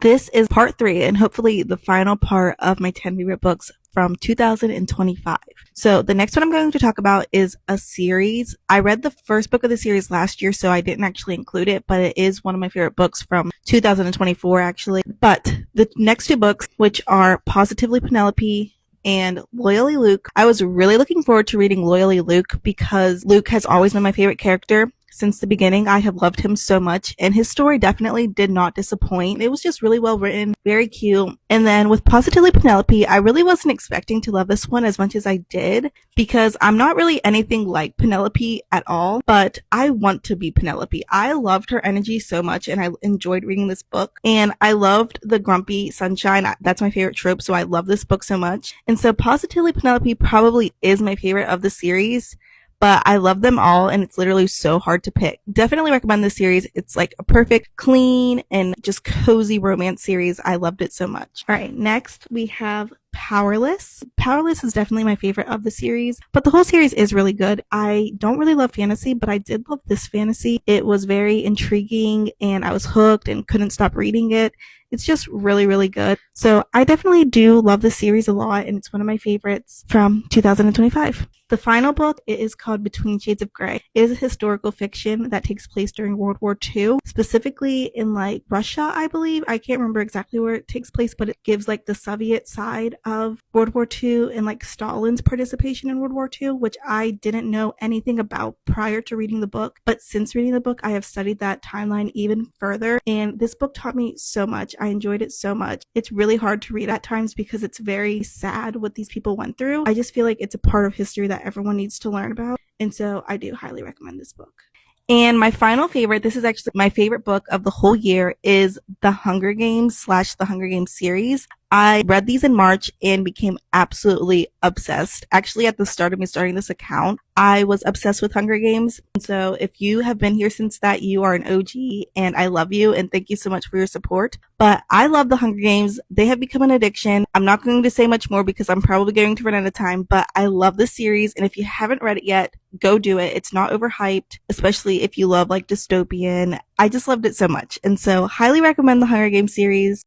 This is part 3 and hopefully the final part of my 10 favorite books from 2025. So the next one I'm going to talk about is a series. I read the first book of the series last year, so I didn't actually include it, but it is one of my favorite books from 2024 actually. But the next two books, which are Positively Penelope and Loyally Luke, I was really looking forward to reading Loyally Luke because Luke has always been my favorite character. Since the beginning, I have loved him so much, and his story definitely did not disappoint. It was just really well written, very cute. And then with Positively Penelope, I really wasn't expecting to love this one as much as I did, because I'm not really anything like Penelope at all, but I want to be Penelope. I loved her energy so much, and I enjoyed reading this book, and I loved the grumpy sunshine. That's my favorite trope, so I love this book so much. And so Positively Penelope probably is my favorite of the series, but I love them all, and it's literally so hard to pick. Definitely recommend this series. It's like a perfect, clean, and just cozy romance series. I loved it so much. All right, next we have Powerless. Powerless is definitely my favorite of the series, but the whole series is really good. I don't really love fantasy, but I did love this fantasy. It was very intriguing, and I was hooked and couldn't stop reading it. It's just really, really good. So I definitely do love the series a lot, and it's one of my favorites from 2025. The final book, it is called Between Shades of Grey. It is a historical fiction that takes place during World War II, specifically in like Russia, I believe. I can't remember exactly where it takes place, but it gives like the Soviet side of World War II and like Stalin's participation in World War II, which I didn't know anything about prior to reading the book. But since reading the book, I have studied that timeline even further, and this book taught me so much. I enjoyed it so much. It's really hard to read at times because it's very sad what these people went through. I just feel like it's a part of history that everyone needs to learn about. And so I do highly recommend this book. And my final favorite, this is actually my favorite book of the whole year, is The Hunger Games / The Hunger Games series. I read these in March and became absolutely obsessed. Actually, at the start of me starting this account, I was obsessed with Hunger Games. And so if you have been here since that, you are an OG, and I love you, and thank you so much for your support. But I love the Hunger Games. They have become an addiction. I'm not going to say much more because I'm probably going to run out of time, but I love the series. And if you haven't read it yet, go do it. It's not overhyped, especially if you love like dystopian. I just loved it so much. And so highly recommend the Hunger Games series.